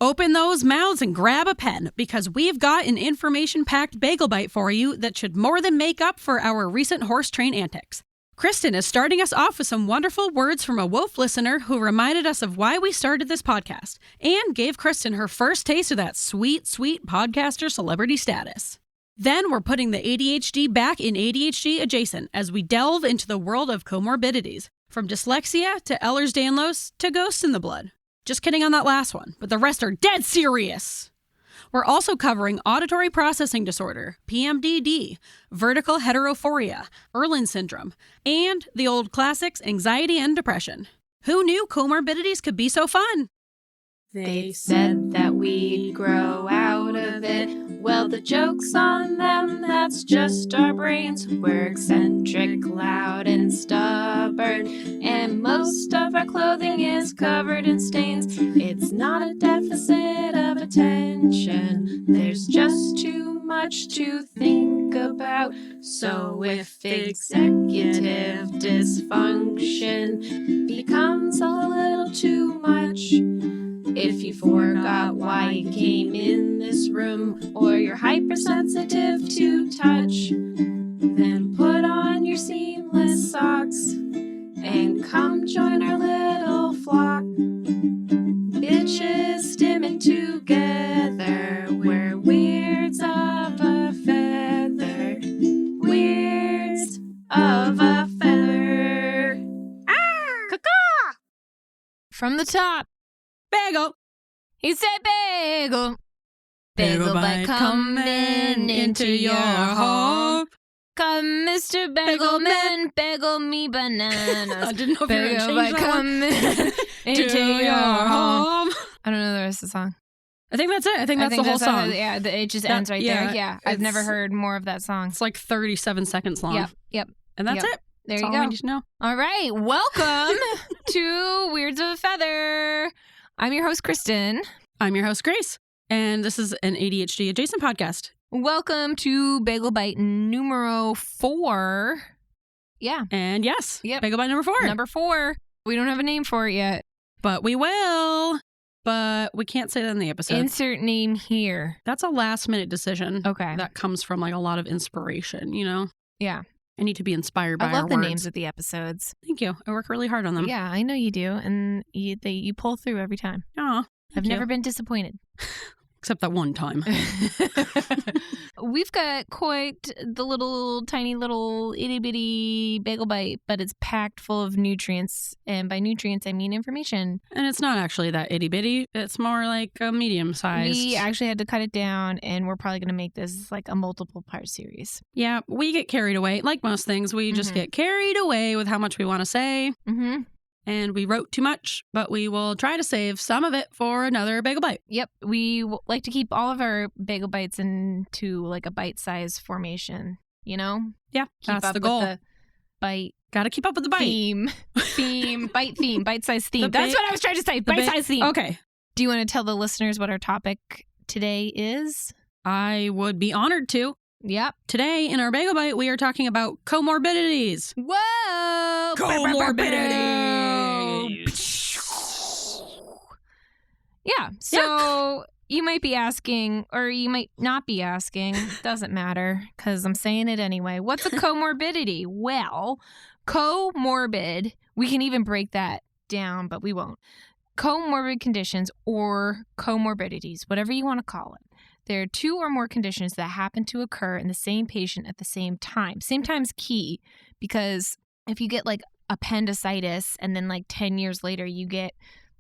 Open those mouths and grab a pen, because we've got an information-packed bagel bite for you that should more than make up for our recent horse train antics. Kristin is starting us off with some wonderful words from a WOAF listener who reminded us of why we started this podcast and gave Kristin her first taste of that sweet, sweet podcaster celebrity status. Then we're putting the ADHD back in ADHD-adjacent as we delve into the world of comorbidities, from dyslexia to Ehlers-Danlos to ghosts in the blood. Just kidding on that last one, but the rest are dead serious. We're also covering auditory processing disorder, PMDD, vertical heterophoria, Irlen syndrome, and the old classics, anxiety and depression. Who knew comorbidities could be so fun? They said that we'd grow out of it. Well, the joke's on them, that's just our brains. We're eccentric, loud, and stubborn, and most of our clothing is covered in stains. It's not a deficit of attention, there's just too much to think about. So if executive dysfunction becomes a little too much, if you forgot why you came in this room, or you're hypersensitive to touch, then put on your seamless socks and come join our little flock. Bitches stimming together, we're weirds of a feather, weirds of a feather. Caw-caw! From the top. Bagel! He said bagel. Bagel bite coming into your home. Come, Mr. Bagelman, bagel me bananas. I didn't know if you were Bagel going to bite change that one. coming into your home. I don't know the rest of the song. I think that's it. I think that's the whole song. Yeah, it just ends right there. Yeah, I've never it's- heard more of that song. It's like 37 seconds long. Yep. And that's Yep. it. There That's you all go. we need to know. All right, welcome to Weirds of a Feather. I'm your host, Kristin. I'm your host, Grace, and this is an ADHD-adjacent podcast. Welcome to Bagel Bite numero 4. Yeah. And yes, Yep. Bagel Bite number 4. Number 4. We don't have a name for it yet. But we will. But we can't say that in the episode. Insert name here. That's a last-minute decision. Okay. That comes from like a lot of inspiration, you know? Yeah. I need to be inspired by I love our the words. names of the episodes. Thank you. I work really hard on them. Yeah, I know you do. And you pull through every time. Aw, I've never been disappointed. except that one time. We've got quite the tiny little itty bitty bagel bite, but it's packed full of nutrients. And by nutrients, I mean information. And it's not actually that itty bitty. It's more like a medium sized. We actually had to cut it down, and we're probably going to make this like a multiple part series. Yeah, we get carried away. Like most things, we just get carried away with how much we want to say. Mm-hmm. And we wrote too much, but we will try to save some of it for another bagel bite. Yep. We like to keep all of our bagel bites into like a bite-sized formation, you know? Yeah, Keep that's up the goal. with the bite Got to keep up with the bite. theme, bite-sized theme. That's what I was trying to say, bite-sized theme. Okay. Do you want to tell the listeners what our topic today is? I would be honored to. Yep. Today in our bagel bite, we are talking about comorbidities. Whoa! Comorbidities. Yeah. So you might be asking, or you might not be asking. Doesn't matter, because I'm saying it anyway. What's a comorbidity? Well, comorbid, we can even break that down, but we won't. Comorbid conditions or comorbidities, whatever you want to call it. There are 2 or more conditions that happen to occur in the same patient at the same time. Same time's key, because if you get like appendicitis and then like 10 years later you get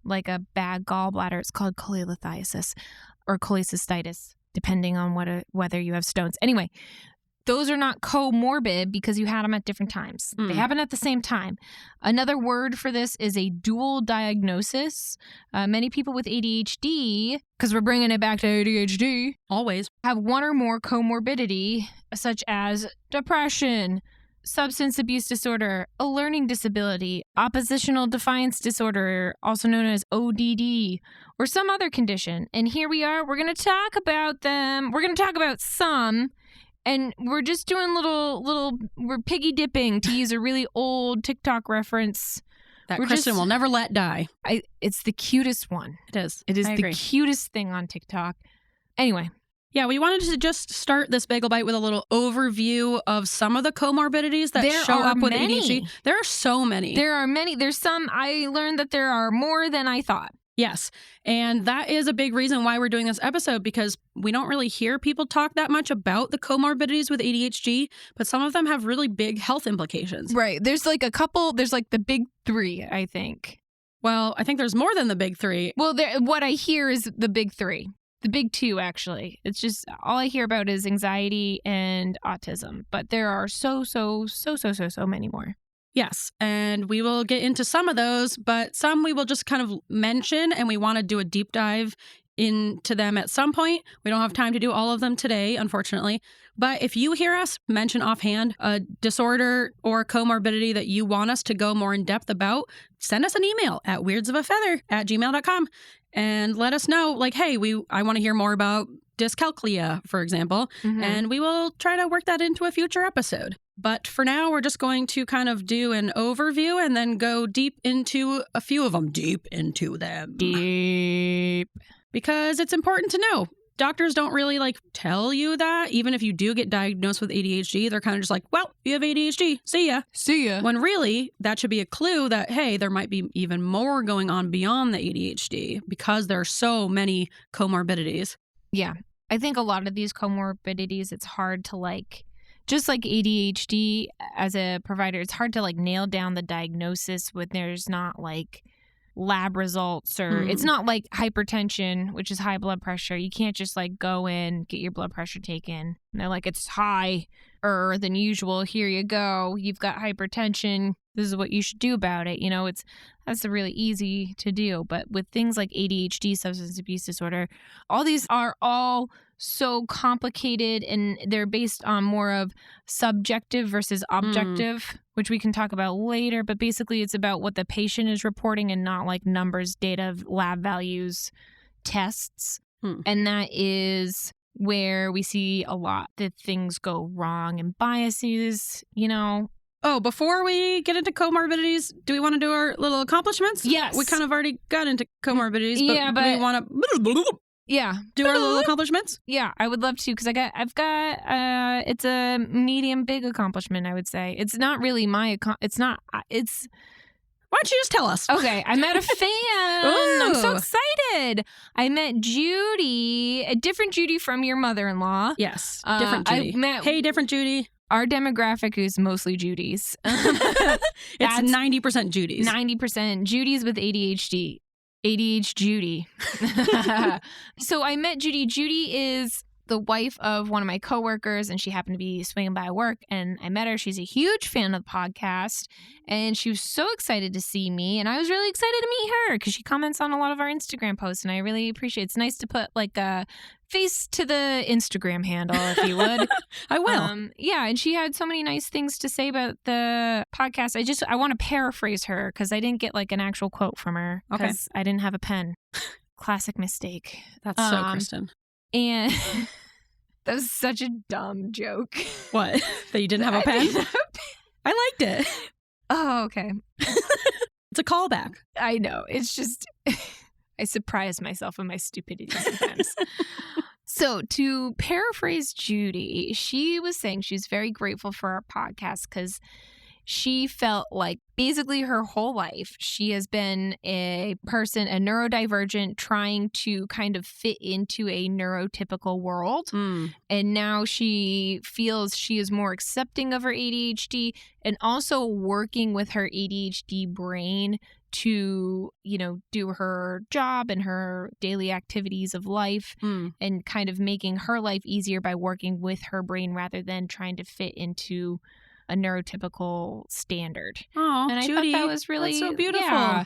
like a bad gallbladder, it's called cholelithiasis or cholecystitis, depending on whether you have stones. Anyway, those are not comorbid because you had them at different times. They happen at the same time. Another word for this is a dual diagnosis. Many people with ADHD, because we're bringing it back to ADHD, Always. have one or more comorbidity, such as depression, substance abuse disorder, a learning disability, oppositional defiance disorder, also known as ODD, or some other condition. And here we are. We're going to talk about them. We're going to talk about some. And we're just doing we're piggy dipping, to use a really old TikTok reference. that Kristin will never let die. It's the cutest one. It is. It is I the agree. cutest thing on TikTok. Anyway. Yeah, we wanted to just start this Bagel Bite with a little overview of some of the comorbidities that show up with ADHD. There are so many. There are many. There's some. I learned that there are more than I thought. Yes. And that is a big reason why we're doing this episode, because we don't really hear people talk that much about the comorbidities with ADHD, but some of them have really big health implications. Right. There's like a couple. There's like the big three, I think. Well, I think there's more than the big three. Well, what I hear is the big three. The big two, actually. It's just all I hear about is anxiety and autism. But there are so many more. Yes, and we will get into some of those, but some we will just kind of mention, and we want to do a deep dive into them at some point. We don't have time to do all of them today, unfortunately. But if you hear us mention offhand a disorder or comorbidity that you want us to go more in depth about, send us an email at weirdsofafeather@gmail.com and let us know, like, hey, I want to hear more about dyscalculia, for example, and we will try to work that into a future episode. But for now, we're just going to kind of do an overview and then go deep into a few of them. Deep into them. Deep. Because it's important to know. Doctors don't really tell you that. Even if you do get diagnosed with ADHD, they're kind of just like, well, you have ADHD. See ya. See ya. When really, that should be a clue that, hey, there might be even more going on beyond the ADHD because there are so many comorbidities. Yeah. I think a lot of these comorbidities, it's hard to just like ADHD as a provider, it's hard to nail down the diagnosis when there's not lab results or it's not like hypertension, which is high blood pressure. You can't just that's in, get your blood pressure taken. And they're like, it's higher than usual. Here you go. You've got hypertension. This is what you should do about it. That's really easy to do. But with things like ADHD, substance abuse disorder, all these are all so complicated, and they're based on more of subjective versus objective, which we can talk about later. But basically, it's about what the patient is reporting and not numbers, data, lab values, tests. And that is where we see a lot that things go wrong and biases, Oh, before we get into comorbidities, do we want to do our little accomplishments? Yes. We kind of already got into comorbidities, Yeah, but we want to do our little accomplishments? Yeah, I would love to, because I've got it's a medium big accomplishment, I would say. It's not really my it's not it's Why don't you just tell us? Okay, I met a fan. I'm so excited. I met Judy, a different Judy from your mother-in-law. Yes, different Judy. Hey, different Judy. Our demographic is mostly Judys. It's 90% Judys. 90% Judys with ADHD. ADHD Judy. So I met Judy. Judy is the wife of one of my coworkers, and she happened to be swinging by work, and I met her. She's a huge fan of the podcast, and she was so excited to see me, and I was really excited to meet her because she comments on a lot of our Instagram posts, and I really appreciate it. It's nice to put a face to the Instagram handle, if you would. I will. Yeah, and she had so many nice things to say about the podcast. I want to paraphrase her because I didn't get an actual quote from her because I didn't have a pen. Classic mistake. That's so Kristin. And that was such a dumb joke. What? That you didn't have a pen? I liked it. Oh, okay. It's a callback. I know. It's just, I surprise myself with my stupidity sometimes. So to paraphrase Judy, she was saying she's very grateful for our podcast because she felt like basically her whole life she has been a neurodivergent trying to kind of fit into a neurotypical world. And now she feels she is more accepting of her ADHD and also working with her ADHD brain to, do her job and her daily activities of life and kind of making her life easier by working with her brain rather than trying to fit into a neurotypical standard. Oh, and I Judy, thought that was really that's so beautiful. Yeah,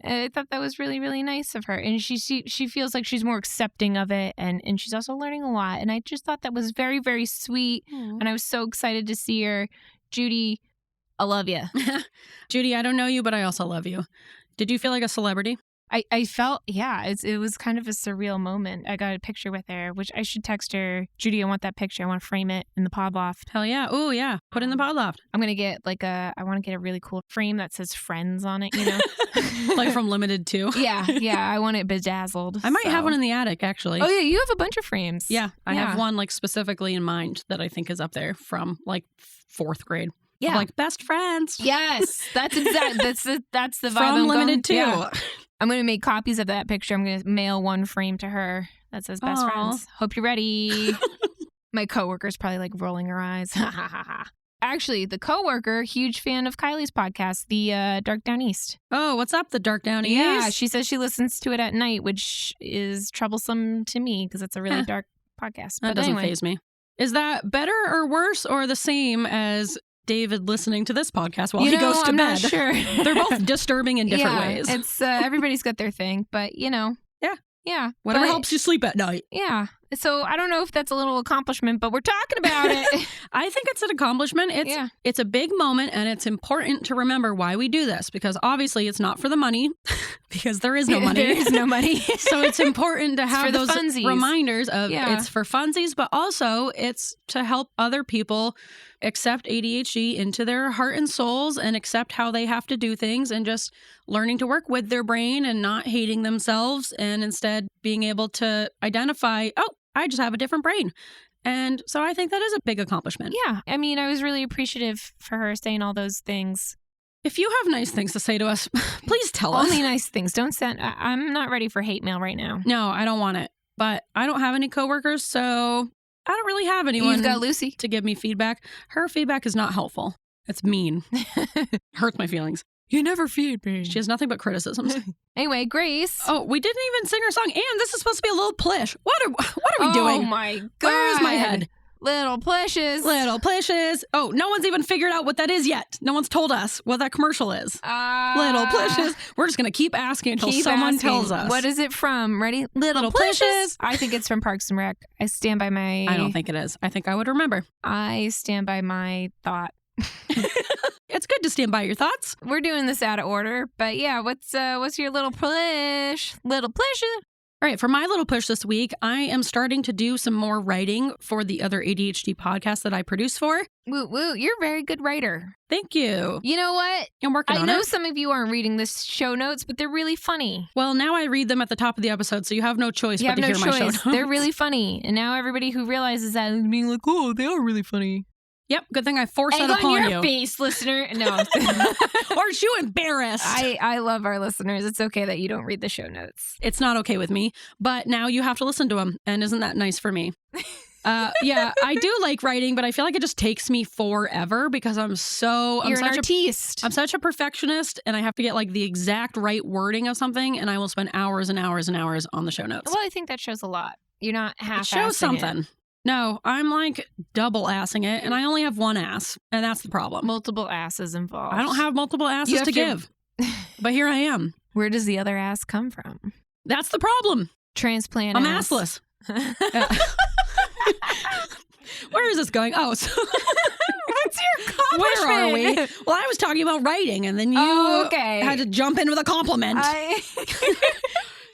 I thought that was really, really nice of her. And she feels like she's more accepting of it, and she's also learning a lot. And I just thought that was very, very sweet. And I was so excited to see her. Judy, I love you. Judy, I don't know you, but I also love you. Did you feel like a celebrity? I felt, it was kind of a surreal moment. I got a picture with her, which I should text her. Judy, I want that picture. I want to frame it in the pod loft. Hell yeah. Oh, yeah. Put it in the pod loft. I'm going to get I want to get a really cool frame that says friends on it, you know? Like from Limited 2. Yeah. I want it bedazzled. I might have one in the attic, actually. Oh, yeah. You have a bunch of frames. Yeah. I have one like specifically in mind that I think is up there from like 4th grade. Yeah. Of, like best friends. Yes. That's the vibe from I'm Limited 2. Yeah. I'm going to make copies of that picture. I'm going to mail one frame to her that says best friends. Hope you're ready. My coworker's probably like rolling her eyes. Actually, the coworker, huge fan of Kylie's podcast, the Dark Down East. Oh, what's up, the Dark Down East? Yeah, she says she listens to it at night, which is troublesome to me because it's a really dark podcast. That doesn't faze me. Is that better or worse or the same as David listening to this podcast while he goes to I'm bed? Not sure. They're both disturbing in different ways. It's everybody's got their thing, but yeah, whatever helps you sleep at night. Yeah. So I don't know if that's a little accomplishment, but we're talking about it. I think it's an accomplishment. It's a big moment, and it's important to remember why we do this, because obviously it's not for the money, because there is no money. There is no money. So it's important to have those funsies. reminders of it's for funsies, but also it's to help other people accept ADHD into their heart and souls and accept how they have to do things and just learning to work with their brain and not hating themselves and instead being able to identify, oh, I just have a different brain. And so I think that is a big accomplishment. Yeah. I mean, I was really appreciative for her saying all those things. If you have nice things to say to us, please tell us. Only nice things. Don't send. I'm not ready for hate mail right now. No, I don't want it. But I don't have any coworkers, so I don't really have anyone. You've got Lucy to give me feedback. Her feedback is not helpful. It's mean. Hurts my feelings. You never feed me. She has nothing but criticisms. Anyway, Grace. Oh, we didn't even sing our song, and this is supposed to be a little plish. What are we doing? Oh my God. Where's my head? Little plishes. Little plishes. Oh, no one's even figured out what that is yet. No one's told us what that commercial is. Little plishes. We're just going to keep asking until someone tells us. What is it from? Ready? Little plishes. I think it's from Parks and Rec. I stand by my... I don't think it is. I think I would remember. I stand by my thought. It's good to stand by your thoughts. We're doing this out of order, but yeah, what's your little plish? Little plishes. All right, for my little push this week, I am starting to do some more writing for the other ADHD podcasts that I produce for. Woo, woo, you're a very good writer. Thank you. You know what? I'm working on it. I know some of you aren't reading the show notes, but they're really funny. Well, now I read them at the top of the episode, so you have no choice but to hear my show notes. They're really funny. And now everybody who realizes that is being like, oh, they are really funny. Yep, good thing I forced that upon you. Your face, listener. No. Aren't you embarrassed? I love our listeners. It's okay that you don't read the show notes. It's not okay with me, but now you have to listen to them, and isn't that nice for me? Yeah, I do like writing, but I feel like it just takes me forever because I'm such an artiste. I'm such a perfectionist, and I have to get like the exact right wording of something, and I will spend hours and hours and hours on the show notes. Well, I think that shows a lot. You're not half-assing it. Shows something. No, I'm like double-assing it, and I only have one ass, and that's the problem. Multiple asses involved. I don't have multiple asses to give, but here I am. Where does the other ass come from? That's the problem. Transplant I'm ass. assless. Where is this going? Oh, so what's your accomplishment? Where are we? Well, I was talking about writing, and then you had to jump in with a compliment.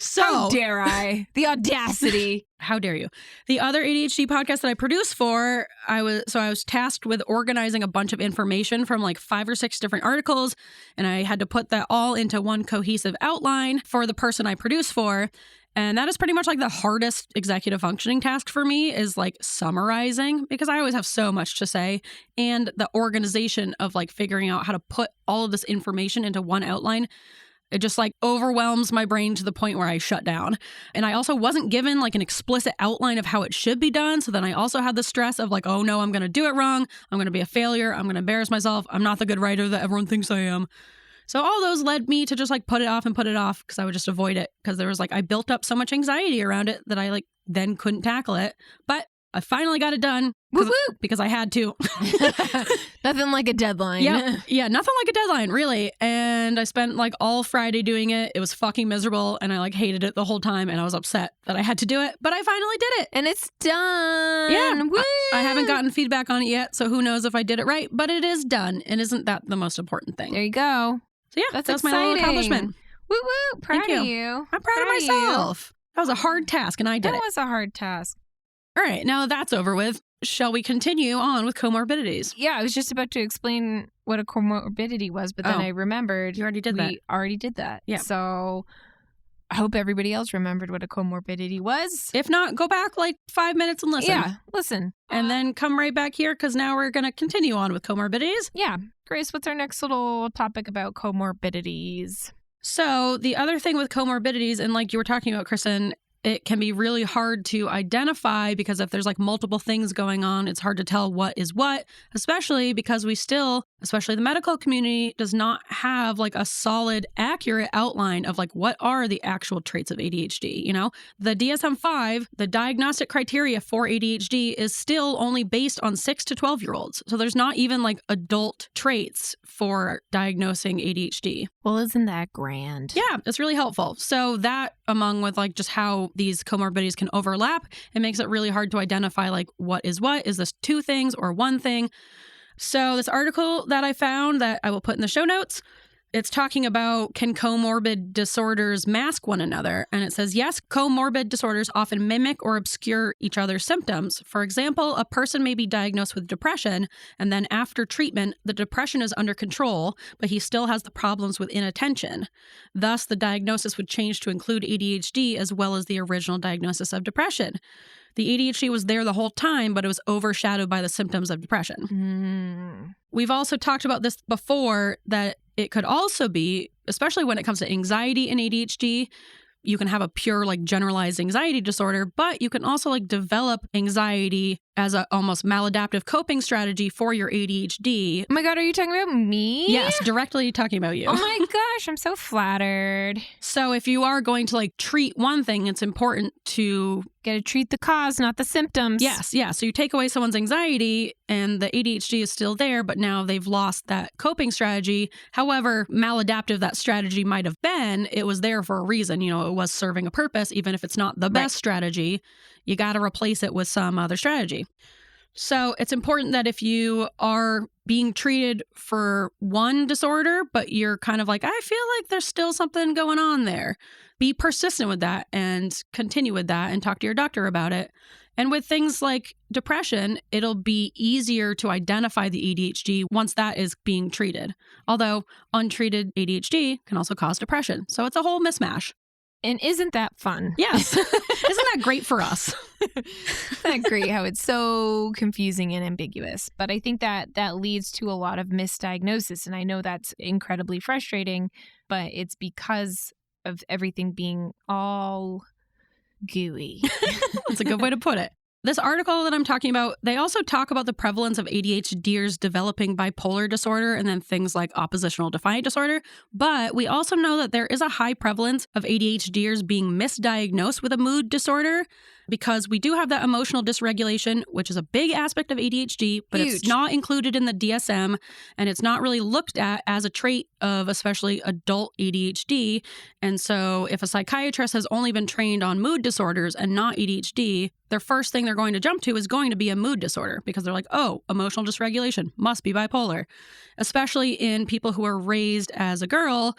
So, how dare I? The audacity. How dare you? The other ADHD podcast that I produce for, I was tasked with organizing a bunch of information from like 5 or 6 different articles, and I had to put that all into one cohesive outline for the person I produce for. And that is pretty much like the hardest executive functioning task for me is like summarizing, because I always have so much to say. And the organization of like figuring out how to put all of this information into one outline, it just like overwhelms my brain to the point where I shut down. And I also wasn't given like an explicit outline of how it should be done. So then I also had the stress of like, oh no, I'm going to do it wrong. I'm going to be a failure. I'm going to embarrass myself. I'm not the good writer that everyone thinks I am. So all those led me to just like put it off because I would just avoid it, because there was like, I built up so much anxiety around it that I like then couldn't tackle it. But I finally got it done because I had to. Nothing like a deadline. Yeah, nothing like a deadline, really. And I spent like all Friday doing it. It was fucking miserable, and I like hated it the whole time, and I was upset that I had to do it, but I finally did it. And it's done. Yeah. I haven't gotten feedback on it yet, so who knows if I did it right, but it is done. And isn't that the most important thing? There you go. So yeah, that's my little accomplishment. Woo woo! Proud Thank of you. you. I'm proud of myself. That was a hard task, and I did That it. was a hard task. All right, now that that's over with, shall we continue on with comorbidities? Yeah, I was just about to explain what a comorbidity was, but then I remembered You already did that. we already did that. Yeah. So I hope everybody else remembered what a comorbidity was. If not, go back like 5 minutes and listen. Yeah, listen. And then come right back here because now we're going to continue on with comorbidities. Yeah. Grace, what's our next little topic about comorbidities? So the other thing with comorbidities, and like you were talking about, Kristin, it can be really hard to identify because if there's like multiple things going on, it's hard to tell what is what, especially because we still, especially the medical community, does not have like a solid, accurate outline of like what are the actual traits of ADHD. You know, the DSM-5, the diagnostic criteria for ADHD is still only based on 6 to 12-year-olds. So there's not even like adult traits for diagnosing ADHD. Well, isn't that grand? Yeah, it's really helpful. So that, among with like just how these comorbidities can overlap, it makes it really hard to identify like what. Is this two things or one thing? So this article that I found that I will put in the show notes, it's talking about can comorbid disorders mask one another? And it says, yes, comorbid disorders often mimic or obscure each other's symptoms. For example, a person may be diagnosed with depression, and then after treatment, the depression is under control, but he still has the problems with inattention. Thus, the diagnosis would change to include ADHD as well as the original diagnosis of depression. The ADHD was there the whole time, but it was overshadowed by the symptoms of depression. We've also talked about this before, that it could also be, especially when it comes to anxiety and ADHD, you can have a pure like generalized anxiety disorder, but you can also like develop anxiety as a almost maladaptive coping strategy for your ADHD. Oh my God, are you talking about me? Yes, directly talking about you. Oh my gosh, I'm so flattered. So if you are going to like treat one thing, it's important to Gotta treat the cause, not the symptoms. Yes, yeah. So you take away someone's anxiety and the ADHD is still there, but now they've lost that coping strategy. However maladaptive that strategy might have been, it was there for a reason. You know, it was serving a purpose, even if it's not the best strategy. You got to replace it with some other strategy. So it's important that if you are being treated for one disorder, but you're kind of like, I feel like there's still something going on there, be persistent with that and continue with that and talk to your doctor about it. And with things like depression, it'll be easier to identify the ADHD once that is being treated. Although untreated ADHD can also cause depression. So it's a whole mismatch. And isn't that fun? Yes. Isn't that great for us? Isn't that great how it's so confusing and ambiguous? But I think that leads to a lot of misdiagnosis. And I know that's incredibly frustrating, but it's because of everything being all gooey. That's a good way to put it. This article that I'm talking about, they also talk about the prevalence of ADHDers developing bipolar disorder and then things like oppositional defiant disorder. But we also know that there is a high prevalence of ADHDers being misdiagnosed with a mood disorder because we do have that emotional dysregulation, which is a big aspect of ADHD, but Huge. It's not included in the DSM and it's not really looked at as a trait of especially adult ADHD. And so if a psychiatrist has only been trained on mood disorders and not ADHD, their first thing they're going to jump to is going to be a mood disorder because they're like, oh, emotional dysregulation must be bipolar. Especially in people who are raised as a girl.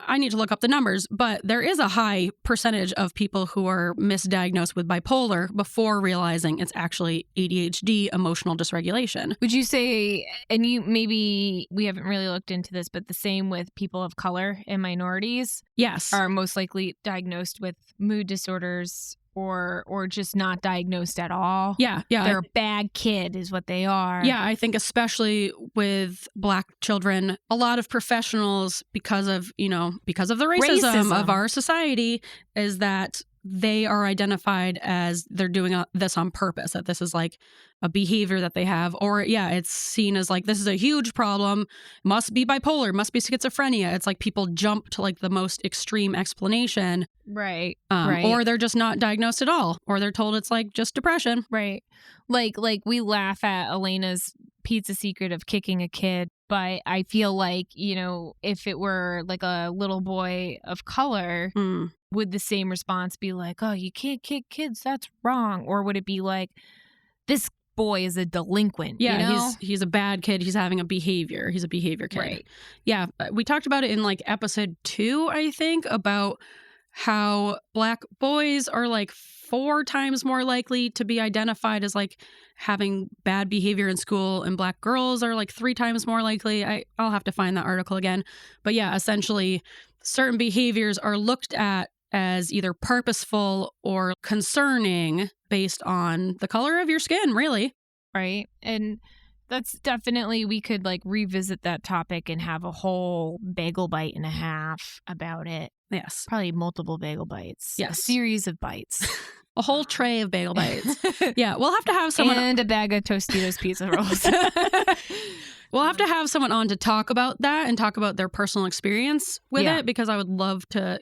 I need to look up the numbers, but there is a high percentage of people who are misdiagnosed with bipolar before realizing it's actually ADHD, emotional dysregulation. Would you say, and you maybe we haven't really looked into this, but the same with people of color and minorities? Yes. Are most likely diagnosed with mood disorders or just not diagnosed at all. Yeah. They're a bad kid is what they are. Yeah, I think especially with Black children, a lot of professionals, because of the racism of our society, is that they are identified as they're doing this on purpose, that this is like a behavior that they have, or it's seen as like, this is a huge problem, must be bipolar, must be schizophrenia. It's like people jump to like the most extreme explanation. Right. Or they're just not diagnosed at all, or they're told it's like just depression. Right. Like we laugh at Elena's pizza secret of kicking a kid, but I feel like, if it were like a little boy of color, would the same response be like, oh, you can't kick kids, that's wrong? Or would it be like, this boy is a delinquent. Yeah, you know? he's a bad kid. He's having a behavior. He's a behavior kid. Right. Yeah, we talked about it in like episode 2, I think, about how Black boys are like 4 times more likely to be identified as like having bad behavior in school, and Black girls are like 3 times more likely. I'll have to find that article again. But yeah, essentially, certain behaviors are looked at as either purposeful or concerning based on the color of your skin, really. Right. And that's definitely, we could like revisit that topic and have a whole bagel bite and a half about it. Yes. Probably multiple bagel bites. Yes. A series of bites. A whole tray of bagel bites. Yeah, we'll have to have someone. And a bag of Tostitos pizza rolls. We'll have to have someone on to talk about that and talk about their personal experience with Yeah. it, because I would love to,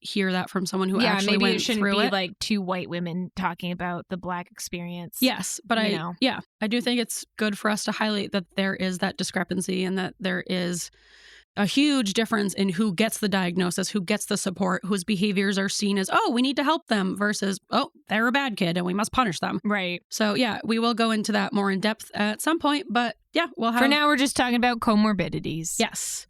hear that from someone who actually maybe went it shouldn't through be it. like 2 white women talking about the Black experience. Yes, but you know. I do think it's good for us to highlight that there is that discrepancy and that there is a huge difference in who gets the diagnosis, who gets the support, whose behaviors are seen as, oh, we need to help them versus, oh, they're a bad kid and we must punish them. Right. So yeah, we will go into that more in depth at some point, but yeah, we'll have. For now, we're just talking about comorbidities. Yes.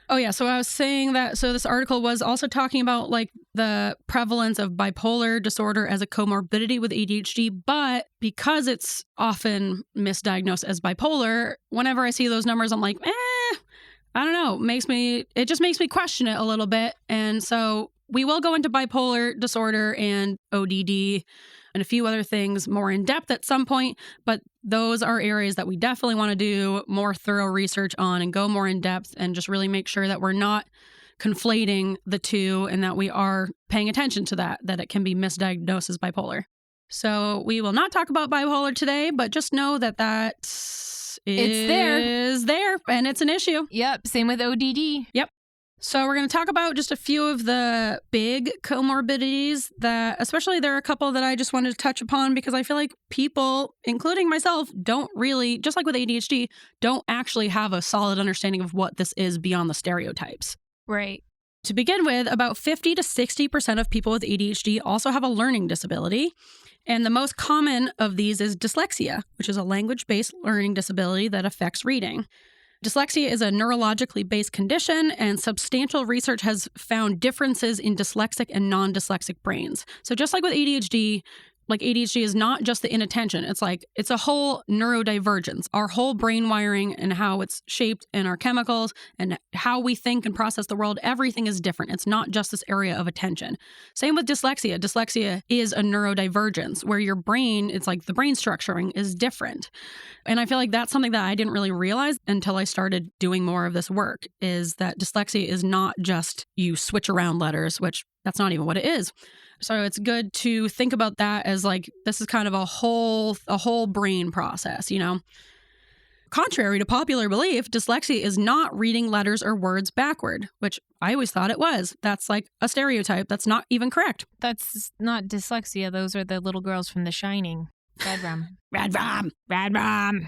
Oh yeah, so I was saying that, so this article was also talking about like the prevalence of bipolar disorder as a comorbidity with ADHD, but because it's often misdiagnosed as bipolar, whenever I see those numbers, I'm like, I don't know, it just makes me question it a little bit. And so we will go into bipolar disorder and ODD and a few other things more in depth at some point, but those are areas that we definitely want to do more thorough research on and go more in depth and just really make sure that we're not conflating the two and that we are paying attention to that it can be misdiagnosed as bipolar. So we will not talk about bipolar today, but just know that is there and it's an issue. Yep. Same with ODD. Yep. So we're going to talk about just a few of the big comorbidities that, especially there are a couple that I just wanted to touch upon because I feel like people, including myself, don't really, just like with ADHD, don't actually have a solid understanding of what this is beyond the stereotypes. Right. To begin with, about 50 to 60% of people with ADHD also have a learning disability. And the most common of these is dyslexia, which is a language-based learning disability that affects reading. Dyslexia is a neurologically based condition, and substantial research has found differences in dyslexic and non-dyslexic brains. So just like with ADHD, like ADHD is not just the inattention. It's a whole neurodivergence. Our whole brain wiring and how it's shaped and our chemicals and how we think and process the world, everything is different. It's not just this area of attention. Same with dyslexia. Dyslexia is a neurodivergence where your brain, it's like the brain structuring is different. And I feel like that's something that I didn't really realize until I started doing more of this work, is that dyslexia is not just you switch around letters, which that's not even what it is. So it's good to think about that as like, this is kind of a whole brain process, Contrary to popular belief, dyslexia is not reading letters or words backward, which I always thought it was. That's like a stereotype. That's not even correct. That's not dyslexia. Those are the little girls from The Shining. Red Rum. Red Rum. Red Rum.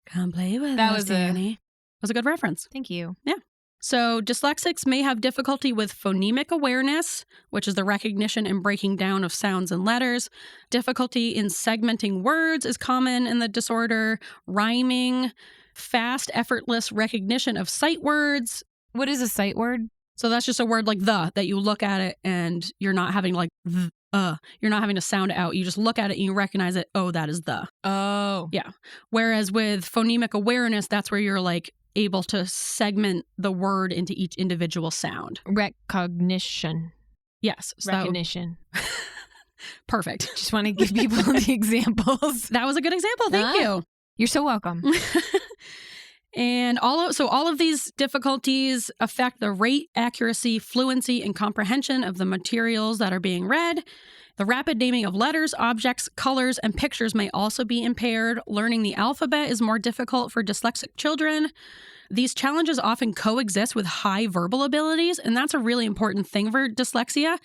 Come play with That us, was Danny. That was a good reference. Thank you. Yeah. So dyslexics may have difficulty with phonemic awareness, which is the recognition and breaking down of sounds and letters. Difficulty in segmenting words is common in the disorder. Rhyming, fast, effortless recognition of sight words. What is a sight word? So that's just a word like the, that you look at it and you're not having like you're not having to sound it out. You just look at it and you recognize it. Oh, that is the. Oh. Yeah. Whereas with phonemic awareness, that's where you're like able to segment the word into each individual sound. Recognition. Yes. So Recognition. Perfect. Just want to give people the examples. That was a good example. Thank you. You're so welcome. And all of these difficulties affect the rate, accuracy, fluency, and comprehension of the materials that are being read. The rapid naming of letters, objects, colors, and pictures may also be impaired. Learning the alphabet is more difficult for dyslexic children. These challenges often coexist with high verbal abilities, and that's a really important thing for dyslexia,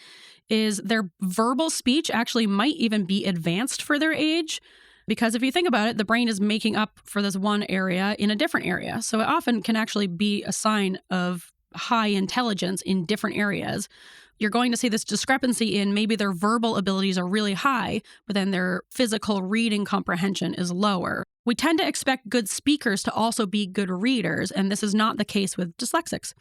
is their verbal speech actually might even be advanced for their age. Because if you think about it, the brain is making up for this one area in a different area. So it often can actually be a sign of high intelligence in different areas. you're going to see this discrepancy in maybe their verbal abilities are really high, but then their physical reading comprehension is lower. We tend to expect good speakers to also be good readers, and this is not the case with dyslexics.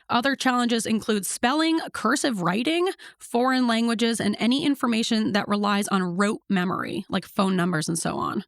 Other challenges include spelling, cursive writing, foreign languages, and any information that relies on rote memory, like phone numbers and so on.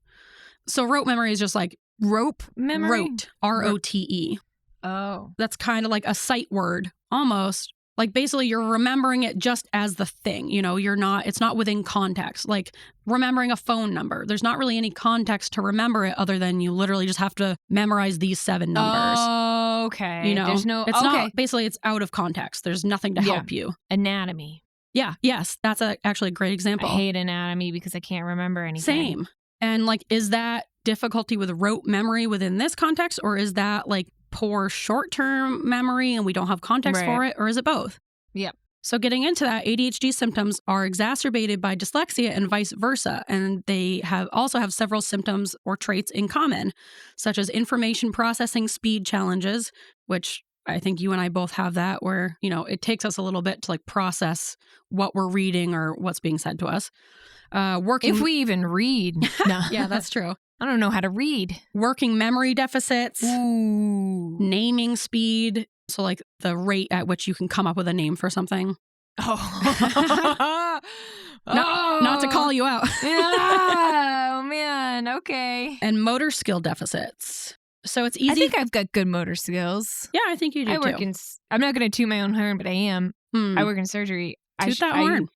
So rote memory is just like rope memory? Rote, R-O-T-E. Oh. That's kind of like a sight word, almost. Like basically you're remembering it just as the thing, it's not within context. Like remembering a phone number. There's not really any context to remember it other than you literally just have to memorize these 7 numbers. Oh, okay. There's no, it's not, basically it's out of context. There's nothing to help you. Anatomy. Yeah. Yes. That's actually a great example. I hate anatomy because I can't remember anything. Same. And like, is that difficulty with rote memory within this context, or is that like poor short-term memory and we don't have context for it, or is it both? Yep. So getting into that, ADHD symptoms are exacerbated by dyslexia and vice versa, and they also have several symptoms or traits in common, such as information processing speed challenges, which I think you and I both have that, where, it takes us a little bit to like process what we're reading or what's being said to us. If we even read. No. Yeah, that's true. I don't know how to read. Working memory deficits. Ooh. Naming speed. So like the rate at which you can come up with a name for something. Oh. Not to call you out. Oh, man. Okay. And motor skill deficits. So it's easy. I think I've got good motor skills. Yeah, I think you do too. I'm not going to toot my own horn, but I am. I work in surgery. Toot that horn.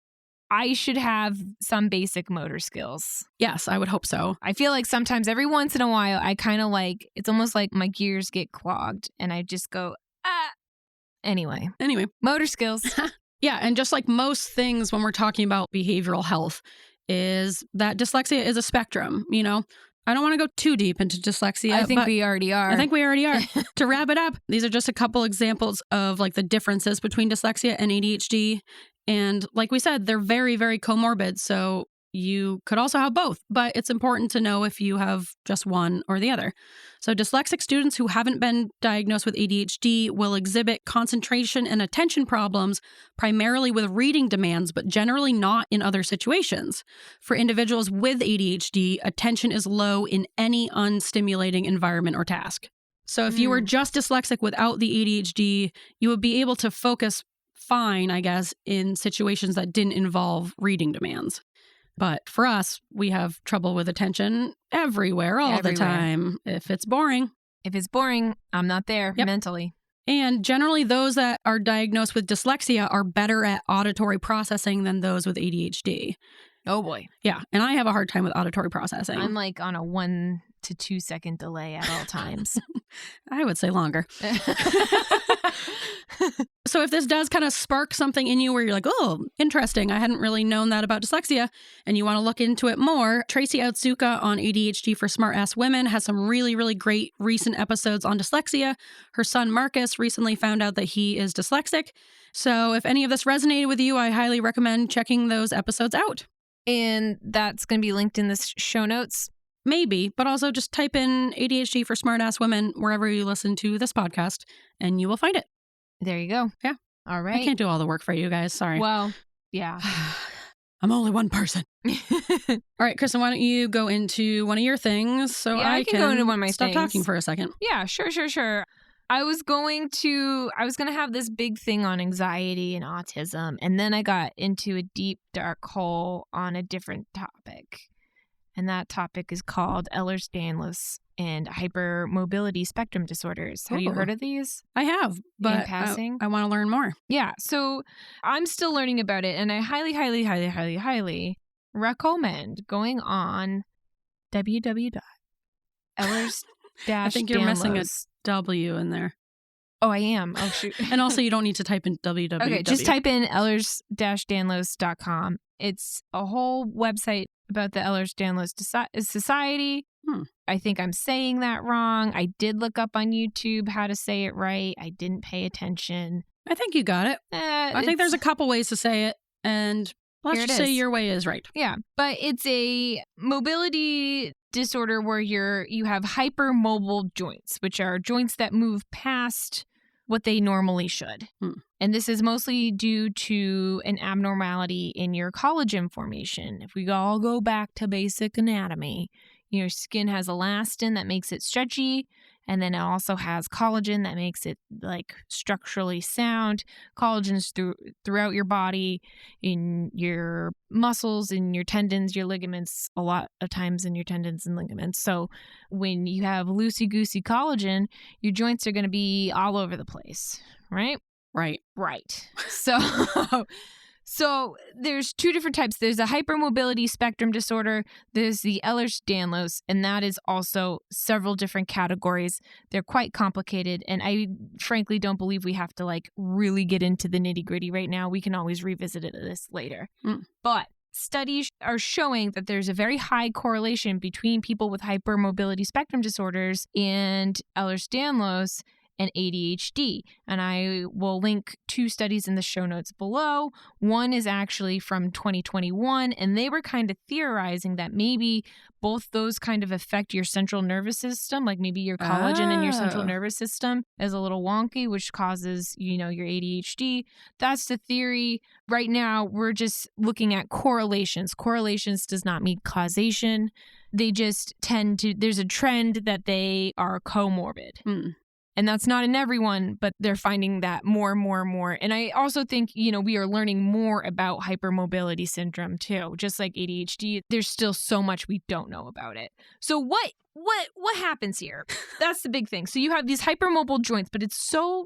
I should have some basic motor skills. Yes, I would hope so. I feel like sometimes every once in a while, I kind of like, it's almost like my gears get clogged and I just go, ah. Anyway, motor skills. Yeah, and just like most things when we're talking about behavioral health, is that dyslexia is a spectrum, I don't want to go too deep into dyslexia. I think we already are. To wrap it up, these are just a couple examples of like the differences between dyslexia and ADHD. And like we said, they're very, very comorbid. So you could also have both, but it's important to know if you have just one or the other. So dyslexic students who haven't been diagnosed with ADHD will exhibit concentration and attention problems, primarily with reading demands, but generally not in other situations. For individuals with ADHD, attention is low in any unstimulating environment or task. So if you were just dyslexic without the ADHD, you would be able to focus fine, I guess, in situations that didn't involve reading demands. But for us, we have trouble with attention everywhere, all the time. If it's boring, I'm not there mentally. And generally, those that are diagnosed with dyslexia are better at auditory processing than those with ADHD. Oh, boy. Yeah. And I have a hard time with auditory processing. I'm like on a 1 to 2 second delay at all times. I would say longer. So if this does kind of spark something in you where you're like, oh, interesting, I hadn't really known that about dyslexia, and you want to look into it more, Tracy Otsuka on ADHD for Smart-Ass Women has some really, really great recent episodes on dyslexia. Her son Marcus recently found out that he is dyslexic. So if any of this resonated with you, I highly recommend checking those episodes out. And that's going to be linked in the show notes? Maybe, but also just type in ADHD for Smart-Ass Women wherever you listen to this podcast, and you will find it. There you go. Yeah. All right. I can't do all the work for you guys. Sorry. Well, yeah. I'm only one person. All right, Kristin, why don't you go into one of your things so I can go into one of my stop talking for a second. Yeah, sure. I was going to have this big thing on anxiety and autism, and then I got into a deep, dark hole on a different topic. And that topic is called Ehlers-Danlos and hypermobility spectrum disorders. Have you heard of these? I have, but in passing? I want to learn more. Yeah, so I'm still learning about it, and I highly, highly, highly, highly, highly recommend going on www.Ehlers-Danlos. I think you're missing a W in there. Oh, I am. Oh, shoot. And also, you don't need to type in www. Okay, just type in Ehlers-Danlos.com. It's a whole website about the Ehlers-Danlos Society. I think I'm saying that wrong. I did look up on YouTube how to say it right. I didn't pay attention. I think you got it. I think there's a couple ways to say it, and let's just say your way is right. Yeah, but it's a mobility disorder where you have hypermobile joints, which are joints that move past what they normally should. And this is mostly due to an abnormality in your collagen formation. If we all go back to basic anatomy, your skin has elastin that makes it stretchy, and then it also has collagen that makes it like structurally sound. Collagen's throughout your body, in your muscles, in your tendons, your ligaments, a lot of times in your tendons and ligaments. So when you have loosey-goosey collagen, your joints are going to be all over the place, right? Right. So there's two different types. There's a hypermobility spectrum disorder. There's the Ehlers-Danlos, and that is also several different categories. They're quite complicated, and I frankly don't believe we have to like really get into the nitty-gritty right now. We can always revisit this later. But studies are showing that there's a very high correlation between people with hypermobility spectrum disorders and Ehlers-Danlos and ADHD. And I will link 2 studies in the show notes below. One is actually from 2021, and they were kind of theorizing that maybe both those kind of affect your central nervous system, like maybe your collagen in your central nervous system is a little wonky, which causes, your ADHD. That's the theory. Right now, we're just looking at correlations. Correlations does not mean causation. They just there's a trend that they are comorbid. And that's not in everyone, but they're finding that more and more and more. And I also think, we are learning more about hypermobility syndrome too. Just like ADHD, there's still so much we don't know about it. So what happens here? That's the big thing. So you have these hypermobile joints, but it's so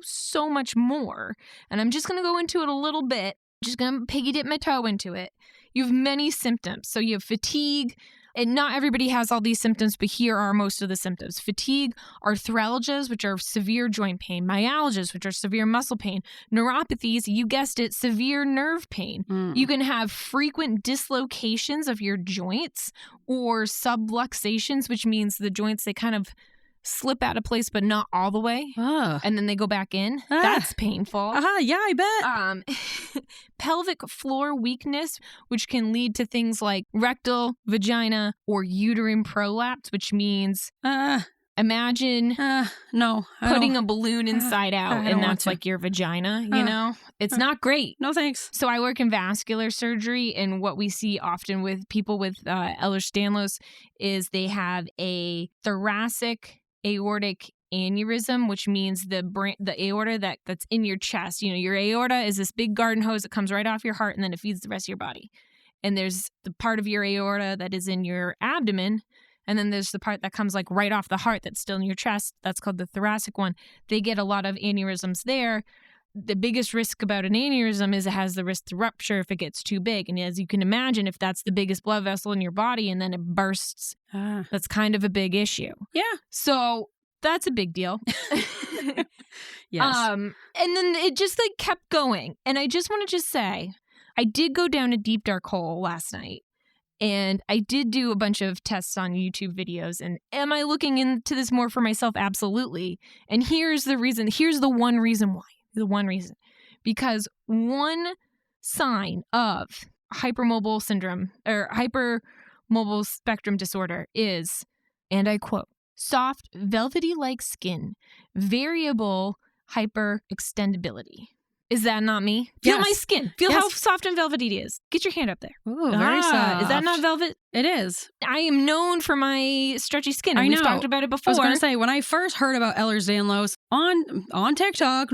much more. And I'm just going to go into it a little bit. Just going to piggy dip my toe into it. You have many symptoms. So you have fatigue. And not everybody has all these symptoms, but here are most of the symptoms. Fatigue, arthralgias, which are severe joint pain, myalgias, which are severe muscle pain, neuropathies, you guessed it, severe nerve pain. You can have frequent dislocations of your joints or subluxations, which means the joints, they kind of slip out of place, but not all the way. And then they go back in. That's painful. Yeah, I bet. Pelvic floor weakness, which can lead to things like rectal, vagina, or uterine prolapse, which means imagine putting a balloon inside out, and that's like your vagina, It's not great. No thanks. So I work in vascular surgery, and what we see often with people with Ehlers-Danlos is they have a thoracic aortic aneurysm, which means the aorta that's in your chest. Your aorta is this big garden hose that comes right off your heart, and then it feeds the rest of your body. And there's the part of your aorta that is in your abdomen, and then there's the part that comes like right off the heart that's still in your chest. That's called the thoracic one. They get a lot of aneurysms there. The biggest risk about an aneurysm is it has the risk to rupture if it gets too big. And as you can imagine, if that's the biggest blood vessel in your body and then it bursts, that's kind of a big issue. Yeah. So that's a big deal. Yes. And then it just like kept going. And I just want to say, I did go down a deep dark hole last night. And I did do a bunch of tests on YouTube videos. And am I looking into this more for myself? Absolutely. And here's the reason. Here's the one reason why. Because one sign of hypermobile syndrome or hypermobile spectrum disorder is, and I quote, soft, velvety-like skin, variable hyperextendability. Is that not me? Feel my skin. Feel how soft and velvety it is. Get your hand up there. Ooh, very soft. Is that not velvet? It is. I am known for my stretchy skin. I know. We've talked about it before. I was going to say, when I first heard about Ehlers-Danlos on TikTok,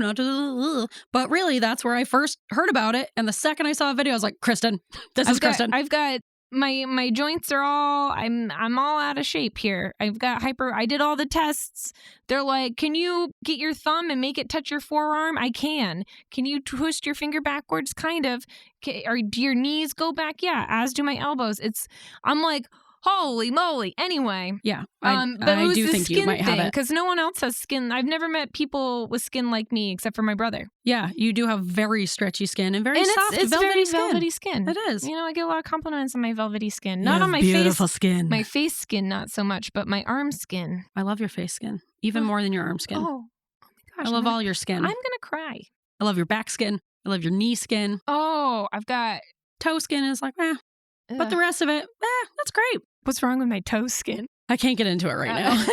but really that's where I first heard about it. And the second I saw a video, I was like, Kristin, this is Kristin. I've got my joints are all, I'm all out of shape here. I did all the tests. They're like, can you get your thumb and make it touch your forearm? I can. Can you twist your finger backwards? Kind of. Or do your knees go back? Yeah, as do my elbows. I'm like, holy moly. Anyway. Yeah. But it was do the think skin you might have it. because no one else has skin. I've never met people with skin like me except for my brother. Yeah, you do have very stretchy skin and very soft, it's velvety very skin. velvety skin. It is. I get a lot of compliments on my velvety skin. Not on my beautiful face. skin. My face skin, not so much, but my arm skin. I love your face skin, even more than your arm skin. Oh my gosh. I love all your skin. I'm going to cry. I love your back skin. I love your knee skin. Oh, I've got Toe skin is like, but the rest of it, that's great. What's wrong with my toe skin? I can't get into it right now.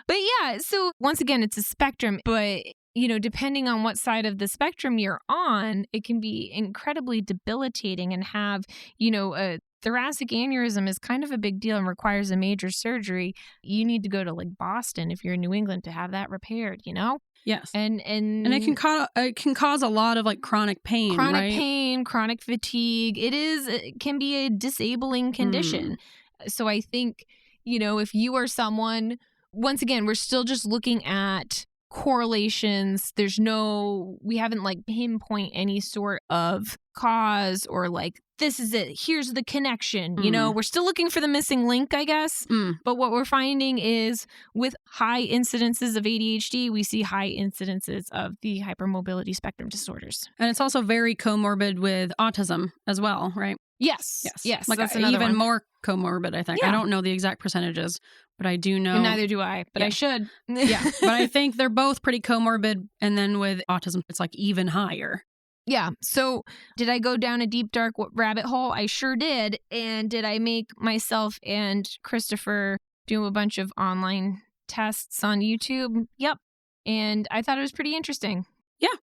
But yeah, so once again, it's a spectrum, but depending on what side of the spectrum you're on, it can be incredibly debilitating and have, a thoracic aneurysm is kind of a big deal and requires a major surgery. You need to go to like Boston if you're in New England to have that repaired, Yes. And it can cause a lot of like chronic pain, right? Chronic fatigue. It can be a disabling condition. So I think, if you are someone, once again, we're still just looking at correlations. We haven't like pinpoint any sort of cause or like, this is it, here's the connection. We're still looking for the missing link, I guess. But what we're finding is with high incidences of ADHD, we see high incidences of the hypermobility spectrum disorders. And it's also very comorbid with autism as well, right? Yes. Like that's even one. more comorbid, I think. Yeah. I don't know the exact percentages, but I do know. And neither do I, but I should. Yeah, but I think they're both pretty comorbid. And then with autism, it's like even higher. Yeah. So did I go down a deep, dark rabbit hole? I sure did. And did I make myself and Christopher do a bunch of online tests on YouTube? Yep. And I thought it was pretty interesting.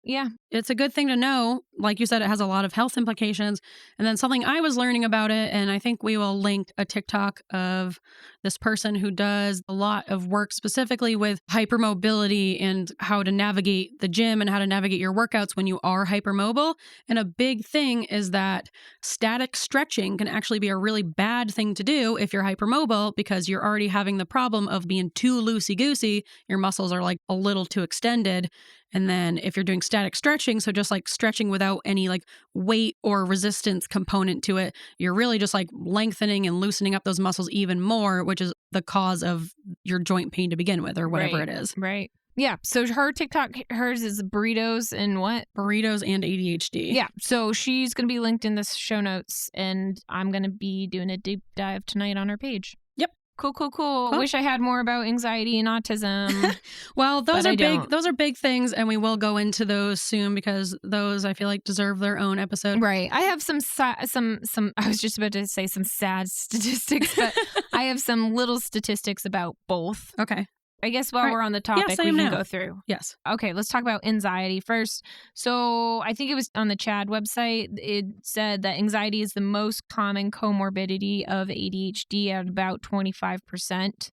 Yeah. It's a good thing to know. Like you said, it has a lot of health implications. And then something I was learning about it, and I think we will link a TikTok of this person who does a lot of work specifically with hypermobility and how to navigate the gym and how to navigate your workouts when you are hypermobile. And a big thing is that static stretching can actually be a really bad thing to do if you're hypermobile, because you're already having the problem of being too loosey-goosey. Your muscles are like a little too extended. And then if you're doing static stretching, so just like stretching without any like weight or resistance component to it, you're really just like lengthening and loosening up those muscles even more, which is the cause of your joint pain to begin with or whatever it is. Right. Yeah. So her TikTok, hers is burritos and what? Burritos and ADHD. Yeah. So she's going to be linked in the show notes, and I'm going to be doing a deep dive tonight on her page. Cool. Wish I had more about anxiety and autism. Well, those are big things, and we will go into those soon because those I feel like deserve their own episode. Right. I have some I was just about to say some sad statistics, but I have some little statistics about both. Okay. I guess while we're on the topic, we can go through. Yes. Okay, let's talk about anxiety first. So I think it was on the CHAD website. It said that anxiety is the most common comorbidity of ADHD at about 25%.